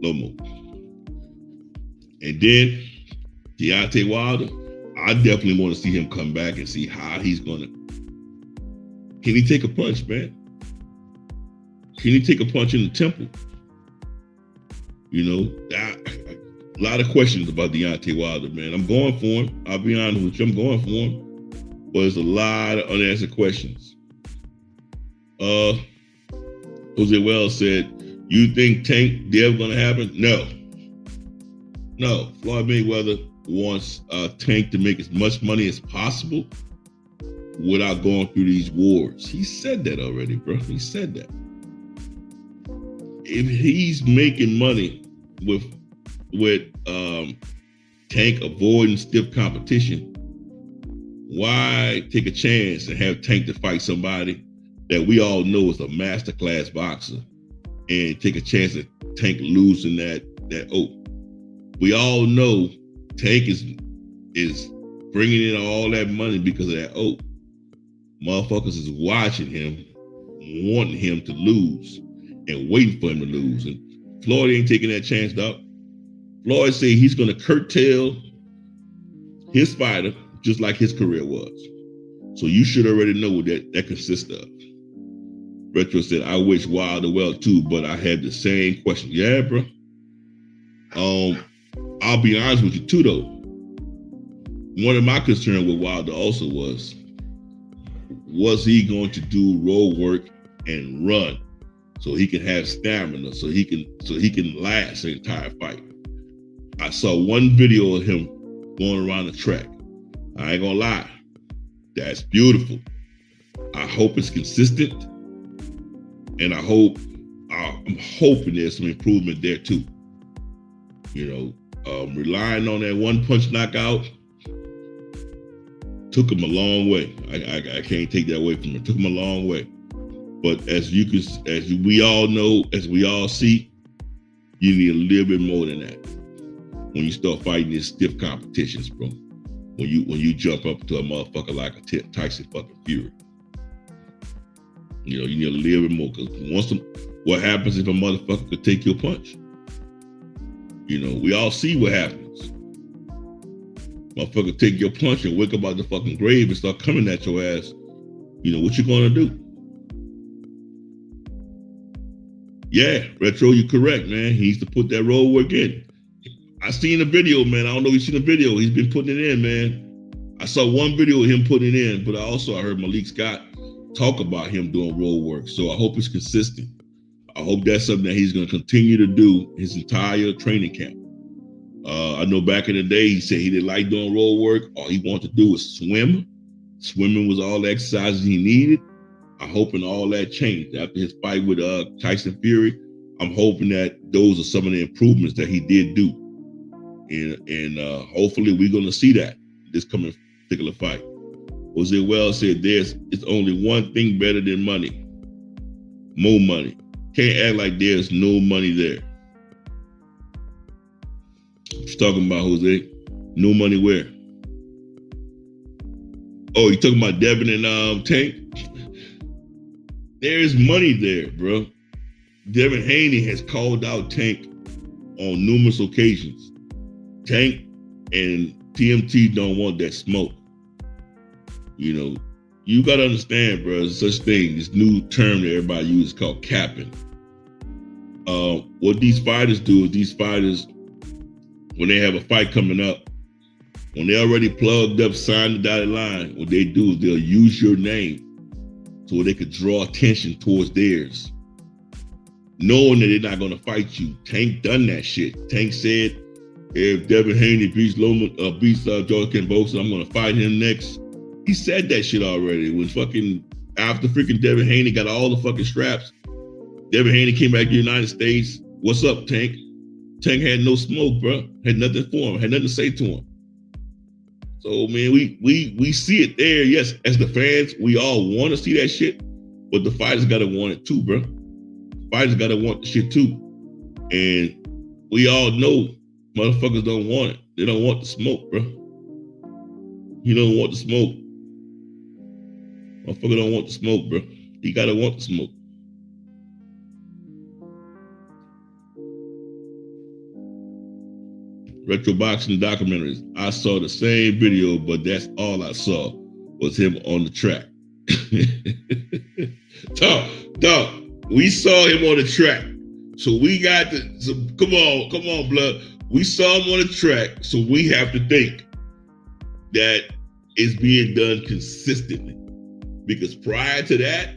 Lomo. And then Deontay Wilder, I definitely want to see him come back and see how he's gonna. Can he take a punch, man? Can he take a punch in the temple? You know, A lot of questions about Deontay Wilder, man. I'm going for him. I'll be honest with you. I'm going for him. But there's a lot of unanswered questions. Jose Wells said, you think Tank Dev gonna happen? No. No. Floyd Mayweather wants Tank to make as much money as possible without going through these wars. He said that already, bro. He said that. If he's making money with Tank avoiding stiff competition, why take a chance and have Tank to fight somebody that we all know is a masterclass boxer and take a chance at Tank losing that oath? We all know Tank is bringing in all that money because of that oath. Motherfuckers is watching him, wanting him to lose and waiting for him to lose. And Floyd ain't taking that chance, dog. Floyd said he's going to curtail his fighter just like his career was. So you should already know what that consists of. Retro said, I wish Wilder well too, but I had the same question. Yeah, bro. I'll be honest with you too, though. One of my concerns with Wilder also was he going to do road work and run so he can have stamina, so he can last the entire fight? I saw one video of him going around the track. I ain't gonna lie, that's beautiful. I hope it's consistent, and I'm hoping there's some improvement there too. You know, relying on that one punch knockout took him a long way. I can't take that away from him. It took him a long way. But as we all know, as we all see, you need a little bit more than that when you start fighting these stiff competitions, bro. When you jump up to a motherfucker like a Tyson fucking Fury. You know, you need a little bit more, because what happens if a motherfucker could take your punch? You know, we all see what happens. Motherfucker take your punch and wake up out the fucking grave and start coming at your ass. You know, what you gonna do? Yeah, Retro, you're correct, man. He needs to put that road work in. I seen a video, man. I don't know if you've seen the video. He's been putting it in, man. I saw one video of him putting it in, but I heard Malik Scott talk about him doing road work. So I hope it's consistent. I hope that's something that he's going to continue to do his entire training camp. I know back in the day, he said he didn't like doing road work. All he wanted to do was swim. Swimming was all the exercises he needed. I'm hoping all that changed after his fight with Tyson Fury. I'm hoping that those are some of the improvements that he did do. And hopefully we're going to see that this coming particular fight. Jose Wells said it's only one thing better than money. More money. Can't act like there's no money there. What you talking about, Jose? No money where? Oh, you talking about Devin and Tank? There is money there, bro. Devin Haney has called out Tank on numerous occasions. Tank and TMT don't want that smoke. You know, you got to understand, bro, there's such thing, this new term that everybody uses called capping. What these fighters do is these fighters, when they have a fight coming up, when they already plugged up, signed the dotted line, what they do is they'll use your name so they could draw attention towards theirs, knowing that they're not going to fight you. Tank done that shit. Tank said, if Devin Haney beats George Kambosos, I'm going to fight him next. He said that shit already. When after freaking Devin Haney got all the fucking straps, Devin Haney came back to the United States. What's up, Tank? Tank had no smoke, bro. Had nothing for him. Had nothing to say to him. So, man, we see it there. Yes, as the fans, we all want to see that shit, but the fighters got to want it too, bro. Fighters got to want the shit too. And we all know motherfuckers don't want it. They don't want the smoke, bro. He don't want the smoke. Motherfucker don't want the smoke, bro. He got to want the smoke. Retro boxing documentaries. I saw the same video, but that's all I saw was him on the track. Dog, we saw him on the track. So we got come on, blood. We saw him on the track, so we have to think that it's being done consistently. Because prior to that,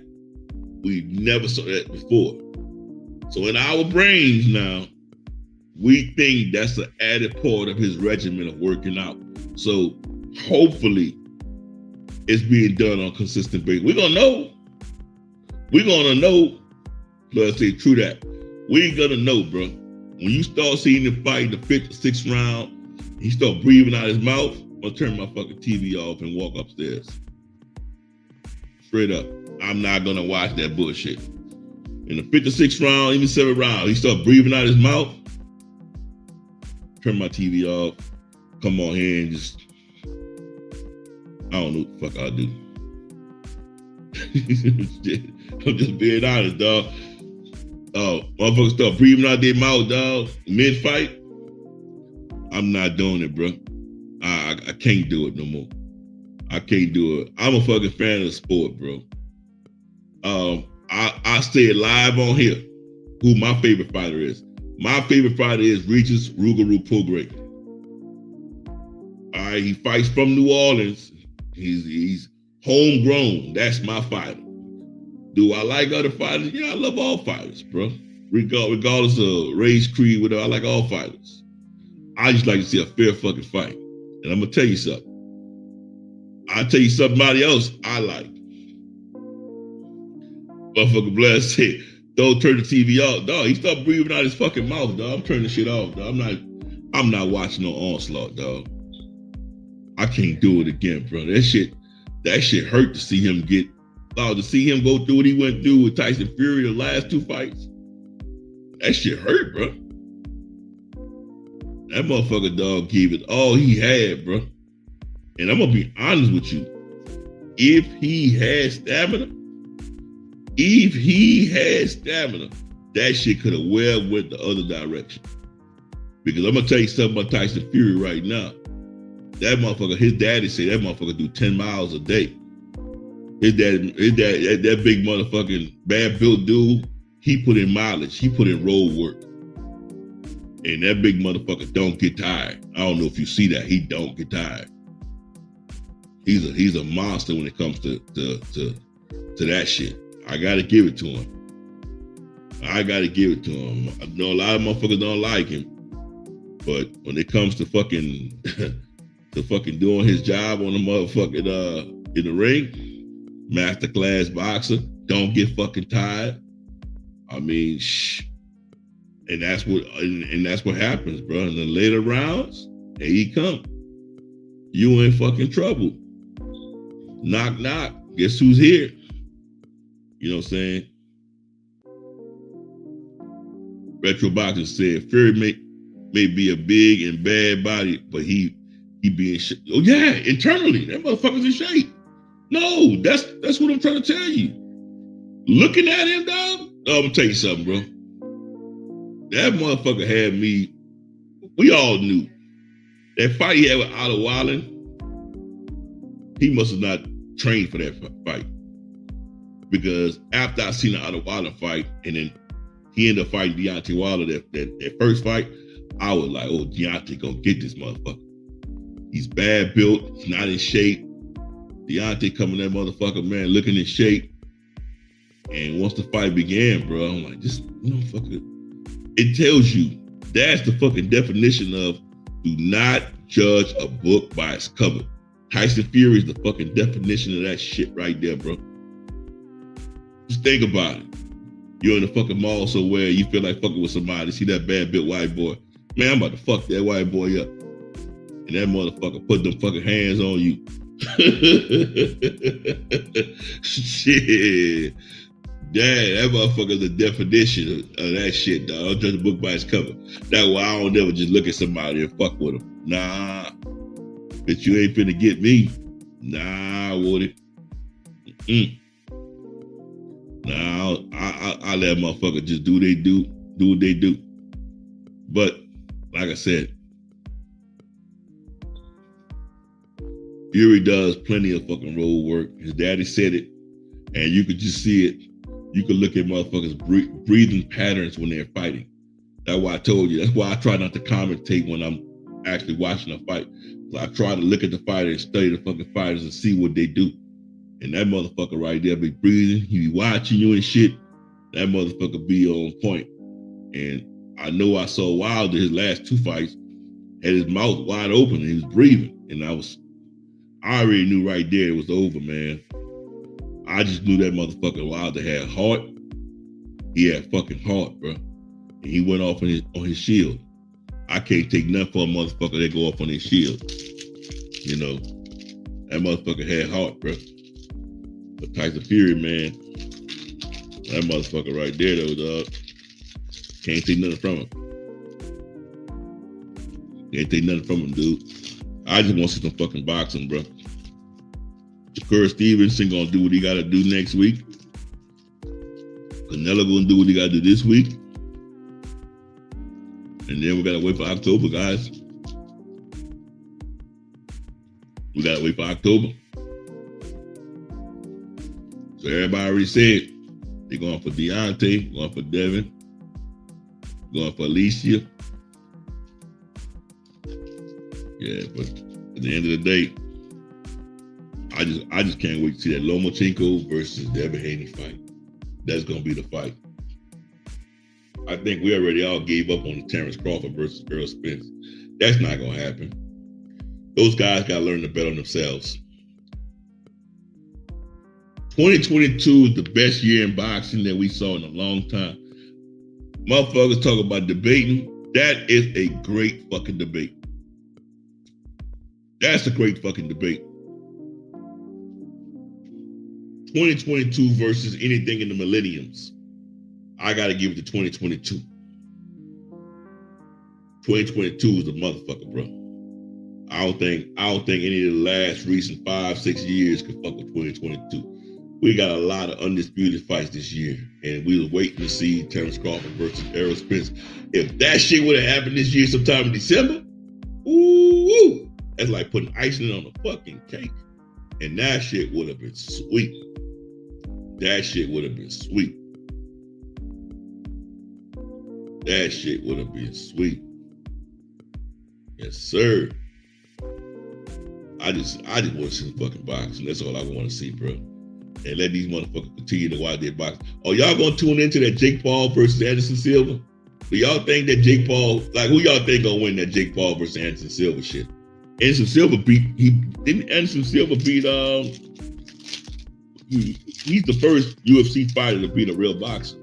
we never saw that before. So in our brains now, we think that's an added part of his regimen of working out. So hopefully it's being done on a consistent basis. We're gonna know. Let's say true that. We're gonna know, bro. When you start seeing him fight in the 5th or 6th round, he start breathing out his mouth, I'm gonna turn my fucking TV off and walk upstairs. Straight up. I'm not gonna watch that bullshit. In the 5th or 6th round, even 7th round, he start breathing out his mouth. Turn my TV off. Come on here and just, I don't know what the fuck I'll do. I'm just being honest, dog. Motherfuckers start breathing out their mouth, dog, mid-fight. I'm not doing it, bro. I can't do it no more. I can't do it. I'm a fucking fan of the sport, bro. I say it live on here who my favorite fighter is. My favorite fighter is Regis Rougarou-Prograis. All right, he fights from New Orleans. He's homegrown. That's my fighter. Do I like other fighters? Yeah, I love all fighters, bro. Regardless of race, creed, whatever, I like all fighters. I just like to see a fair fucking fight. And I'm gonna tell you something. I'll tell you somebody else I like. Motherfucker Blast said, don't turn the TV off. Dog, he started breathing out his fucking mouth, dog. I'm turning the shit off, dog. I'm not watching no Onslaught, dog. I can't do it again, bro. That shit hurt to see him to see him go through what he went through with Tyson Fury the last 2 fights. That shit hurt, bro. That motherfucker, dog, gave it all he had, bro. And I'm gonna be honest with you. If he had stamina, that shit could have well went the other direction. Because I'm gonna tell you something about Tyson Fury right now. That motherfucker, his daddy said that motherfucker do 10 miles a day. His dad, that big motherfucking bad built dude, he put in mileage, he put in road work. And that big motherfucker don't get tired. I don't know if you see that. He don't get tired. He's a monster when it comes to that shit. I gotta give it to him. I know a lot of motherfuckers don't like him, but when it comes to fucking doing his job on the motherfucking in the ring, masterclass boxer, don't get fucking tired. I mean, and that's what happens, bro. In the later rounds, there he come. You in fucking trouble. Knock, knock. Guess who's here? You know what I'm saying? Retro Boxer said Fury may be a big and bad body, but he be in shape. Oh yeah, internally, that motherfucker's in shape. No, that's what I'm trying to tell you. Looking at him, dog. I'm gonna tell you something, bro. That motherfucker had me. We all knew that fight he had with Otto Wallen. He must have not trained for that fight, because after I seen the Otto Wallen fight, and then he ended up fighting Deontay Wilder that first fight, I was like, oh, Deontay gonna get this motherfucker. He's bad built. He's not in shape. Deontay coming that motherfucker, man, looking in shape. And once the fight began, bro, I'm like, just, fucker. It tells you, that's the fucking definition of do not judge a book by its cover. Tyson Fury is the fucking definition of that shit right there, bro. Just think about it. You're in the fucking mall somewhere, you feel like fucking with somebody, see that bad built white boy. Man, I'm about to fuck that white boy up. And that motherfucker put them fucking hands on you. Shit. Damn, that motherfucker's the definition of that shit, dog. Don't judge a book by its cover. That's why I don't never just look at somebody and fuck with them. Nah. Bitch, you ain't finna get me. Nah, Woody. Nah, I let motherfucker just do what they do. But, like I said, Fury does plenty of fucking road work. His daddy said it, and you could just see it. You could look at motherfuckers breathing patterns when they're fighting. That's why I told you. That's why I try not to commentate when I'm actually watching a fight. I try to look at the fighter and study the fucking fighters and see what they do. And that motherfucker right there be breathing. He be watching you and shit. That motherfucker be on point. And I know I saw Wilder his last 2 fights had his mouth wide open and he was breathing. And I already knew right there it was over, man. I just knew that motherfucker Wilder had heart. He had fucking heart, bro. And he went off on his shield. I can't take nothing for a motherfucker that go off on his shield. You know, that motherfucker had heart, bro. But Tyson Fury, man, that motherfucker right there, though, dog. Can't take nothing from him. Can't take nothing from him, dude. I just want to see some fucking boxing, bro. Curry Stevenson gonna do what he gotta do next week. Canelo gonna do what he gotta do this week. And then we gotta wait for October, guys. We gotta wait for October. So everybody already said they're going for Deontay, going for Devin, going for Alicia. Yeah, but at the end of the day, I just can't wait to see that Lomachenko versus Devin Haney fight. That's gonna be the fight. I think we already all gave up on the Terrence Crawford versus Errol Spence. That's not gonna happen. Those guys gotta learn to bet on themselves. 2022 is the best year in boxing that we saw in a long time. Motherfuckers talk about debating. That is a great fucking debate. That's a great fucking debate. 2022 versus anything in the millenniums. I gotta give it to 2022. 2022 is the motherfucker, bro. I don't think any of the last recent 5-6 years could fuck with 2022. We got a lot of undisputed fights this year, and we was waiting to see Terrence Crawford versus Errol Spence. If that shit would have happened this year sometime in December, ooh, that's like putting icing on a fucking cake. And that shit would have been sweet. That shit would have been sweet. That shit would have been sweet. Yes, sir. I just want to see the fucking boxing. That's all I want to see, bro. And let these motherfuckers continue to watch their boxing. Oh, y'all gonna tune into that Jake Paul versus Anderson Silva? Do y'all think that Jake Paul, like, who y'all think gonna win that Jake Paul versus Anderson Silva shit? Anderson Silva didn't Anderson Silva beat he's the first UFC fighter to beat a real boxer.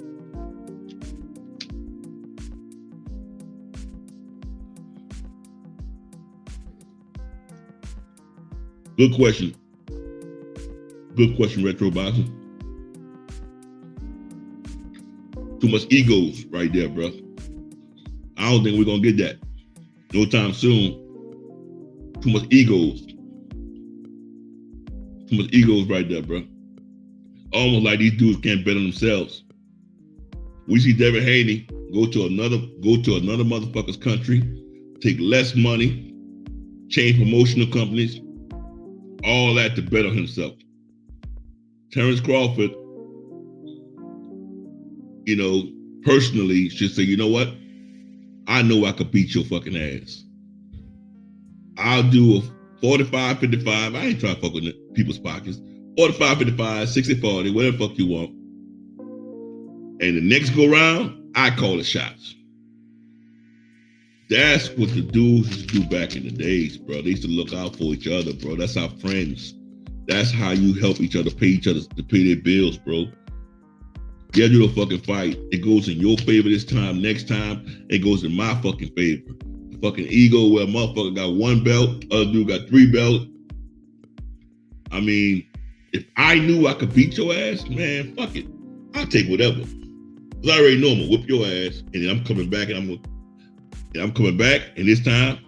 Good question. Good question, Retro Boxing. Too much egos right there, bro. I don't think we're gonna get that no time soon. Too much egos. Too much egos right there, bro. Almost like these dudes can't bet on themselves. We see Devin Haney go to another motherfucker's country, take less money, change promotional companies, all that to bet on himself. Terrence Crawford, you know, personally should say, you know what? I know I could beat your fucking ass. I'll do a 45-55. I ain't trying to fuck with people's pockets. 45-55, 60-40, whatever the fuck you want. And the next go round, I call the shots. That's what the dudes used to do back in the days, bro. They used to look out for each other, bro. That's our friends. That's how you help each other pay their bills, bro. Yeah, you don't fucking fight. It goes in your favor this time. Next time, it goes in my fucking favor. The fucking ego where a motherfucker got 1 belt, other dude got 3 belts. I mean, if I knew I could beat your ass, man, fuck it. I'll take whatever. Cause I already know I'm gonna whip your ass, and then I'm coming back, and this time,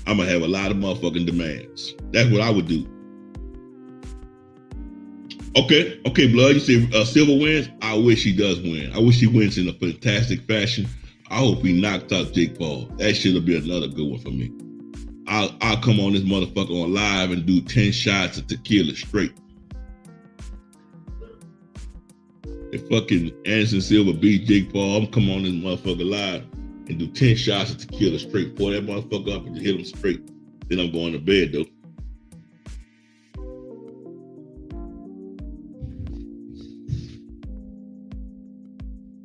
I'm gonna have a lot of motherfucking demands. That's what I would do. Okay, blood. You say Silva wins? I wish he does win. I wish he wins in a fantastic fashion. I hope he knocked out Jake Paul. That should have been another good one for me. I'll come on this motherfucker on live and do 10 shots of tequila straight. If fucking Anderson Silva beat Jake Paul, I'm come on this motherfucker live and do 10 shots of tequila straight. Pour that motherfucker up and hit him straight. Then I'm going to bed though.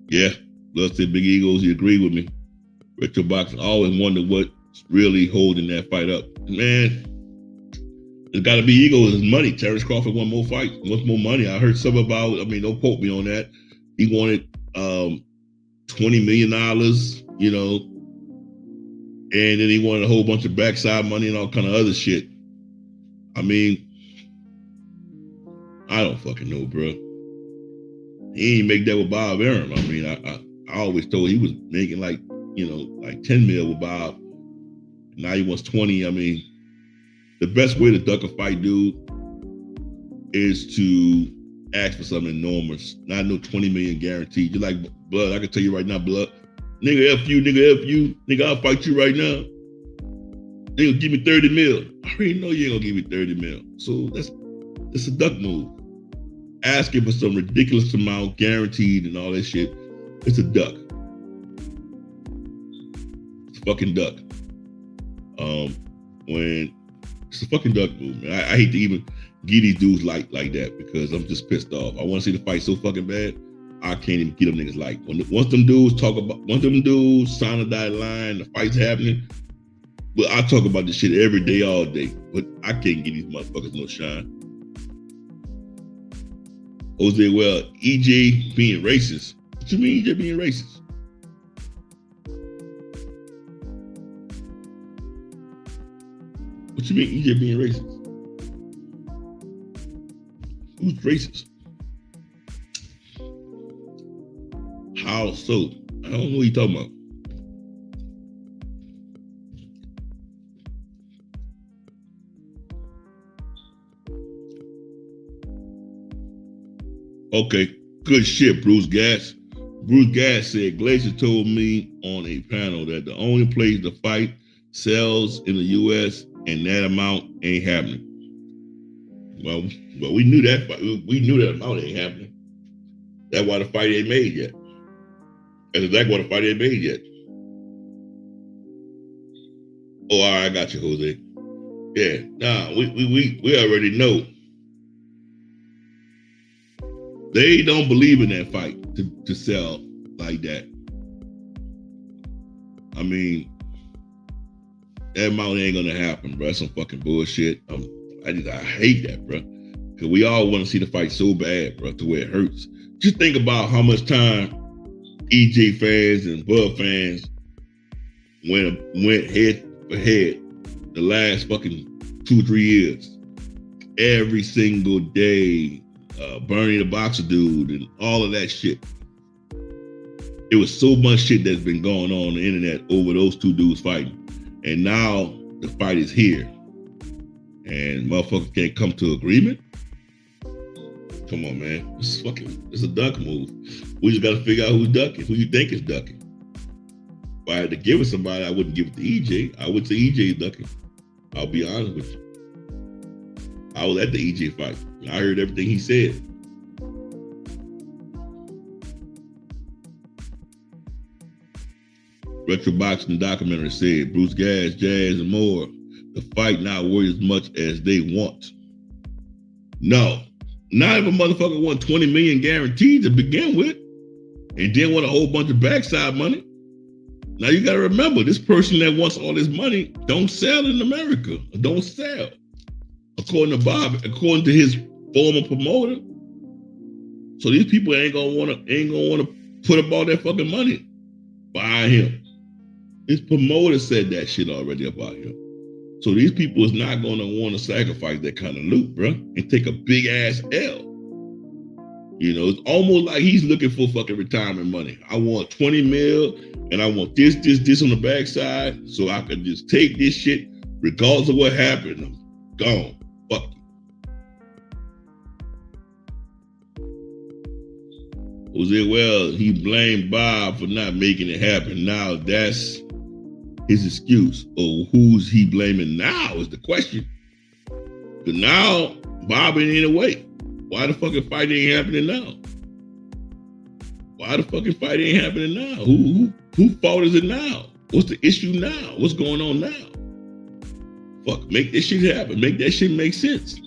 Yeah, Blood said Big Egos, he agreed with me. Retro Boxing, I always wonder what's really holding that fight up. Man, there's got to be ego. It's money. Terrence Crawford won more fights, wants more money. I heard something about, I mean, don't quote me on that. He wanted $20 million, you know, and then he wanted a whole bunch of backside money and all kind of other shit. I mean, I don't fucking know, bro. He ain't make that with Bob Arum. I mean, I always told he was making like, you know, like 10 mil with Bob. Now he wants 20. I mean, the best way to duck a fight, dude, is to ask for something enormous. Not no 20 million guaranteed. You're like, Blood, I can tell you right now, Blood. Nigga, F you, nigga, F you. Nigga, I'll fight you right now. Nigga, give me 30 mil. I already know you ain't gonna give me 30 mil. So that's a duck move. Asking for some ridiculous amount, guaranteed and all that shit. It's a duck. It's a fucking duck. When it's a fucking duck move, man. I hate to even get these dudes like that because I'm just pissed off. I want to see the fight so fucking bad. I can't even get them niggas like. Once them dudes sign a dotted line, the fight's happening. But I talk about this shit every day, all day. But I can't get these motherfuckers no shine. Jose, well, EJ being racist. What you mean EJ being racist? What you mean EJ being racist? Who's racist? How so? I don't know what you're talking about. Okay, good shit, Bruce Gatz. Bruce Gatz said, Glacier told me on a panel that the only place the fight sells in the U.S. and that amount ain't happening. Well, we knew that. We knew that amount ain't happening. That's why the fight ain't made yet. That's exactly why the fight ain't made yet. Oh, all right, I got you, Jose. Yeah, nah, we already know. They don't believe in that fight to sell like that. I mean, that amount ain't gonna happen, bro. That's some fucking bullshit. I hate that, bro. Cause we all want to see the fight so bad, bro, to where it hurts. Just think about how much time EJ fans and Bud fans went head for head the last fucking 2 or 3 years. Every single day. Bernie the Boxer dude and all of that shit. It was so much shit that's been going on the internet over those two dudes fighting. And now the fight is here. And motherfuckers can't come to agreement? Come on, man. It's a duck move. We just gotta figure out who's ducking, who you think is ducking. If I had to give it to somebody, I wouldn't give it to EJ. I would say EJ is ducking. I'll be honest with you. I was at the EJ fight. I heard everything he said. Retro Boxing documentary said Bruce Gas, Jazz, and more. The fight not worth as much as they want. No, not if a motherfucker won 20 million guaranteed to begin with, and then want a whole bunch of backside money. Now you gotta remember, this person that wants all this money don't sell in America. Don't sell. According to Bob, according to his former promoter. So these people ain't gonna wanna put up all that fucking money behind him. His promoter said that shit already about him. So these people is not gonna wanna sacrifice that kind of loot, bro, and take a big ass L. You know, it's almost like he's looking for fucking retirement money. I want 20 mil and I want this on the backside so I can just take this shit regardless of what happened. I'm gone. Fuck you. Jose, well, he blamed Bob for not making it happen. Now that's his excuse. Or who's he blaming now is the question. Because now Bob ain't in the way. Why the fucking fight ain't happening now? Why the fucking fight ain't happening now? Who fault is it now? What's the issue now? What's going on now? Fuck, make this shit happen. Make that shit make sense.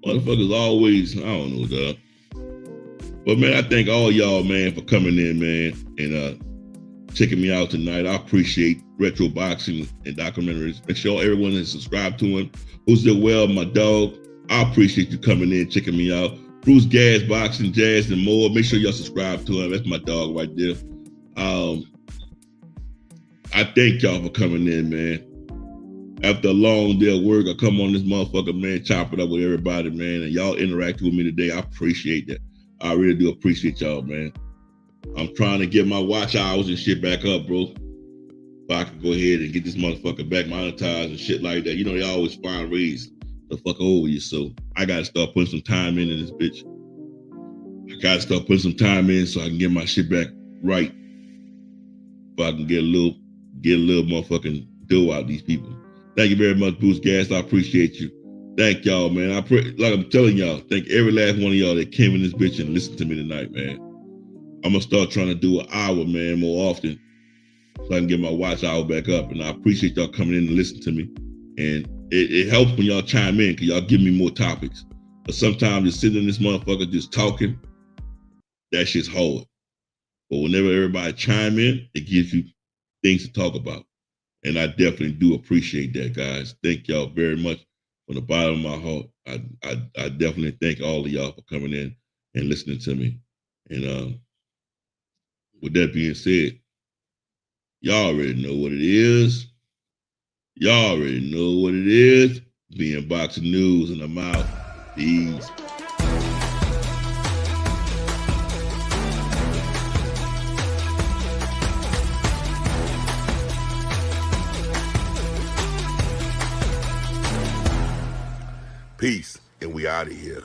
Motherfuckers always, I don't know, dog. But man, I thank all y'all, man, for coming in, man, and checking me out tonight. I appreciate Retro Boxing and Documentaries. Make sure everyone is subscribed to him. Who's the well, my dog? I appreciate you coming in, checking me out. Bruce Gas, Boxing, Jazz, and more. Make sure y'all subscribe to him. That's my dog right there. I thank y'all for coming in, man. After a long day of work, I come on this motherfucker, man, chop it up with everybody, man, and y'all interact with me today. I appreciate that. I really do appreciate y'all, man. I'm trying to get my watch hours and shit back up, bro. So I can go ahead and get this motherfucker back monetized and shit like that. You know, they always find ways to fuck over you. So I got to start putting some time in this bitch. I got to start putting some time in so I can get my shit back right. So I can get a little motherfucking dough out of these people. Thank you very much, Bruce Gas. I appreciate you. Thank y'all, man. Like I'm telling y'all, thank every last one of y'all that came in this bitch and listened to me tonight, man. I'm gonna start trying to do an hour, man, more often so I can get my watch hour back up. And I appreciate y'all coming in and listening to me. And it helps when y'all chime in because y'all give me more topics. But sometimes just sitting in this motherfucker just talking, that shit's hard. But whenever everybody chime in, it gives you things to talk about. And I definitely do appreciate that, guys. Thank y'all very much from the bottom of my heart. I definitely thank all of y'all for coming in and listening to me. And with that being said, y'all already know what it is. Y'all already know what it is. Being Boxing News, and I'm out. Peace. Peace, and we out of here.